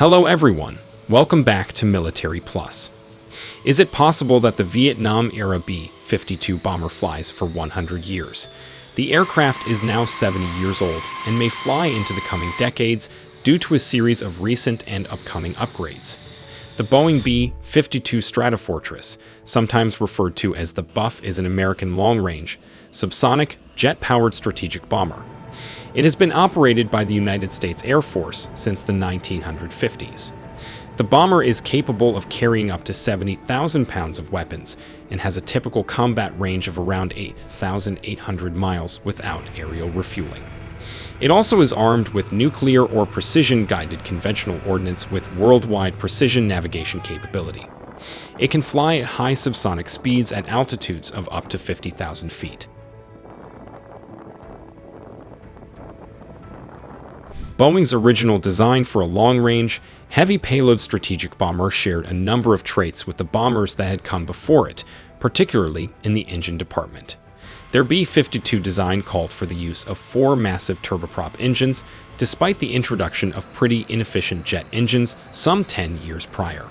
Hello everyone, welcome back to Military Plus. Is it possible that the Vietnam-era B-52 bomber flies for 100 years? The aircraft is now 70 years old and may fly into the coming decades due to a series of recent and upcoming upgrades. The Boeing B-52 Stratofortress, sometimes referred to as the Buff, is an American long-range, subsonic, jet-powered strategic bomber. It has been operated by the United States Air Force since the 1950s. The bomber is capable of carrying up to 70,000 pounds of weapons and has a typical combat range of around 8,800 miles without aerial refueling. It also is armed with nuclear or precision-guided conventional ordnance with worldwide precision navigation capability. It can fly at high subsonic speeds at altitudes of up to 50,000 feet. Boeing's original design for a long-range, heavy payload strategic bomber shared a number of traits with the bombers that had come before it, particularly in the engine department. Their B-52 design called for the use of 4 massive turboprop engines, despite the introduction of pretty inefficient jet engines some 10 years prior.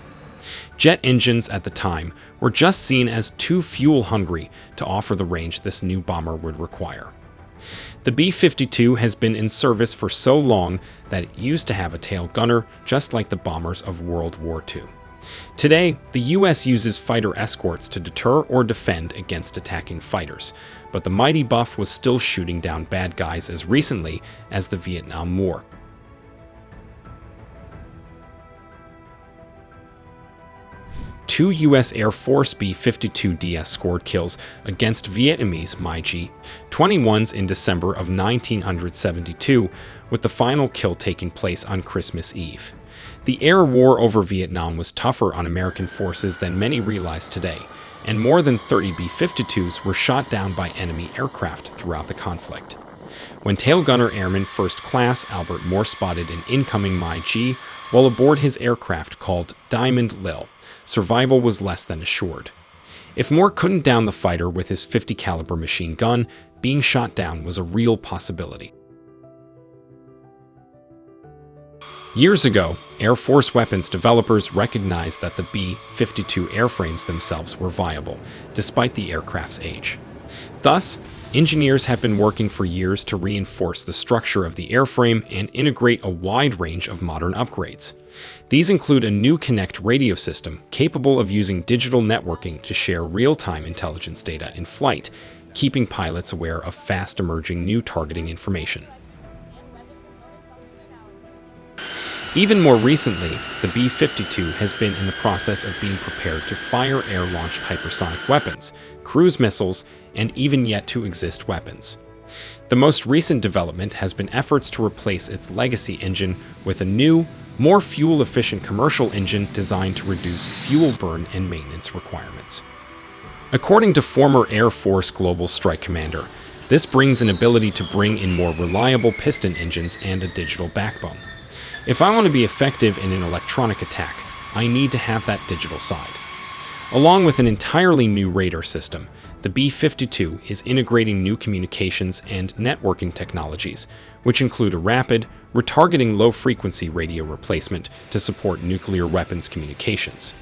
Jet engines at the time were just seen as too fuel-hungry to offer the range this new bomber would require. The B-52 has been in service for so long that it used to have a tail gunner, just like the bombers of World War II. Today, the U.S. uses fighter escorts to deter or defend against attacking fighters, but the mighty Buff was still shooting down bad guys as recently as the Vietnam War. Two U.S. Air Force B-52D scored kills against Vietnamese MiG-21s in December of 1972, with the final kill taking place on Christmas Eve. The air war over Vietnam was tougher on American forces than many realize today, and more than 30 B-52s were shot down by enemy aircraft throughout the conflict. When Tail Gunner Airman First Class Albert Moore spotted an incoming MiG while aboard his aircraft called Diamond Lil, survival was less than assured. If Moore couldn't down the fighter with his .50 caliber machine gun, being shot down was a real possibility. Years ago, Air Force weapons developers recognized that the B-52 airframes themselves were viable, despite the aircraft's age. Thus, engineers have been working for years to reinforce the structure of the airframe and integrate a wide range of modern upgrades. These include a new Connect radio system capable of using digital networking to share real-time intelligence data in flight, keeping pilots aware of fast-emerging new targeting information. Even more recently, the B-52 has been in the process of being prepared to fire air-launched hypersonic weapons, cruise missiles, and even yet-to-exist weapons. The most recent development has been efforts to replace its legacy engine with a new, more fuel-efficient commercial engine designed to reduce fuel burn and maintenance requirements. According to former Air Force Global Strike Commander, this brings an ability to bring in more reliable piston engines and a digital backbone. If I want to be effective in an electronic attack, I need to have that digital side. Along with an entirely new radar system, the B-52 is integrating new communications and networking technologies, which include a rapid, retargeting low-frequency radio replacement to support nuclear weapons communications.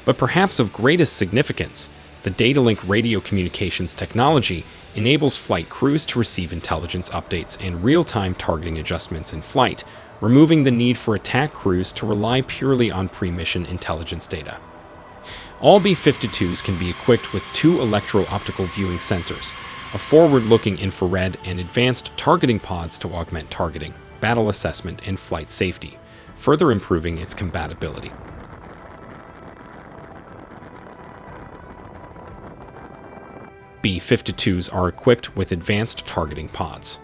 But perhaps of greatest significance, the data link radio communications technology enables flight crews to receive intelligence updates and real-time targeting adjustments in flight, removing the need for attack crews to rely purely on pre-mission intelligence data. All B-52s can be equipped with 2 electro-optical viewing sensors, a forward-looking infrared, and advanced targeting pods to augment targeting, battle assessment, and flight safety, further improving its compatibility. B-52s are equipped with advanced targeting pods.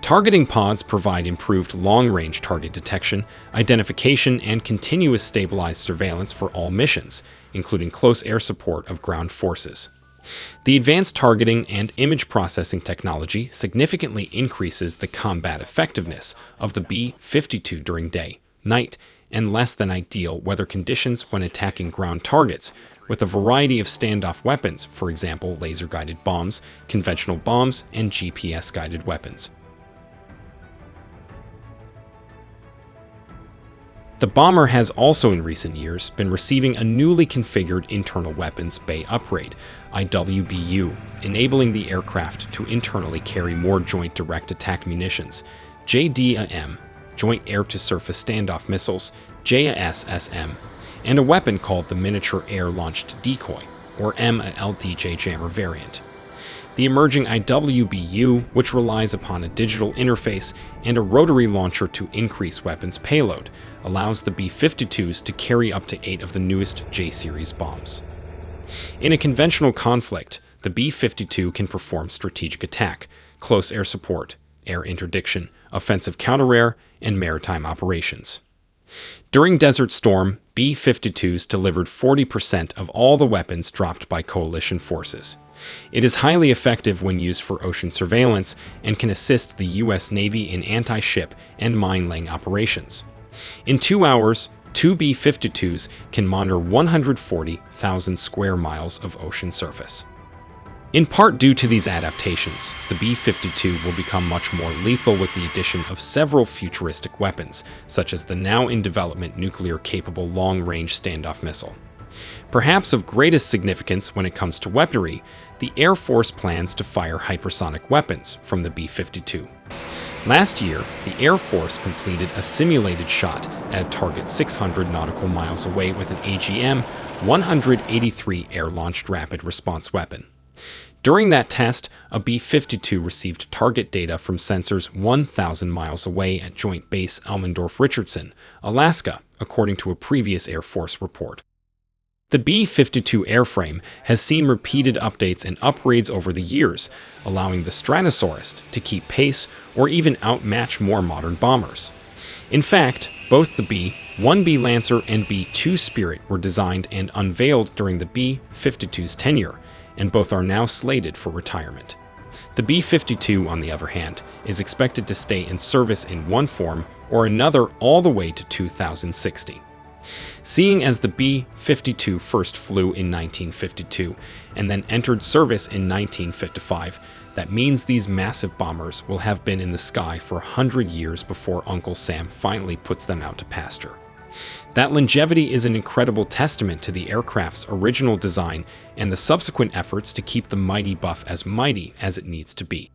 Targeting pods provide improved long-range target detection, identification, and continuous stabilized surveillance for all missions, including close air support of ground forces. The advanced targeting and image processing technology significantly increases the combat effectiveness of the B-52 during day, night, and less than ideal weather conditions when attacking ground targets, with a variety of standoff weapons, for example laser-guided bombs, conventional bombs, and GPS-guided weapons. The bomber has also in recent years been receiving a newly configured Internal Weapons Bay Upgrade, IWBU, enabling the aircraft to internally carry more Joint Direct Attack Munitions, JDAM, Joint Air-to-Surface Standoff Missiles, JASSM, and a weapon called the Miniature Air-Launched Decoy, or MLDJ Jammer variant. The emerging IWBU, which relies upon a digital interface and a rotary launcher to increase weapons payload, allows the B-52s to carry up to 8 of the newest J-series bombs. In a conventional conflict, the B-52 can perform strategic attack, close air support, air interdiction, offensive counter-air, and maritime operations. During Desert Storm, B-52s delivered 40% of all the weapons dropped by coalition forces. It is highly effective when used for ocean surveillance and can assist the U.S. Navy in anti-ship and mine-laying operations. In 2 hours, 2 B-52s can monitor 140,000 square miles of ocean surface. In part due to these adaptations, the B-52 will become much more lethal with the addition of several futuristic weapons, such as the now-in-development nuclear-capable long-range standoff missile. Perhaps of greatest significance when it comes to weaponry, the Air Force plans to fire hypersonic weapons from the B-52. Last year, the Air Force completed a simulated shot at a target 600 nautical miles away with an AGM-183 air-launched rapid response weapon. During that test, a B-52 received target data from sensors 1,000 miles away at Joint Base Elmendorf-Richardson, Alaska, according to a previous Air Force report. The B-52 airframe has seen repeated updates and upgrades over the years, allowing the Stratosaurus to keep pace or even outmatch more modern bombers. In fact, both the B-1B Lancer and B-2 Spirit were designed and unveiled during the B-52's tenure, and both are now slated for retirement. The B-52, on the other hand, is expected to stay in service in one form or another all the way to 2060. Seeing as the B-52 first flew in 1952 and then entered service in 1955, that means these massive bombers will have been in the sky for 100 years before Uncle Sam finally puts them out to pasture. That longevity is an incredible testament to the aircraft's original design and the subsequent efforts to keep the mighty buff as mighty as it needs to be.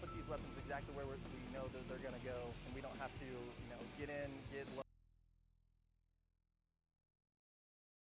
Put these weapons exactly where we know that they're going to go, and we don't have to, get in, get low.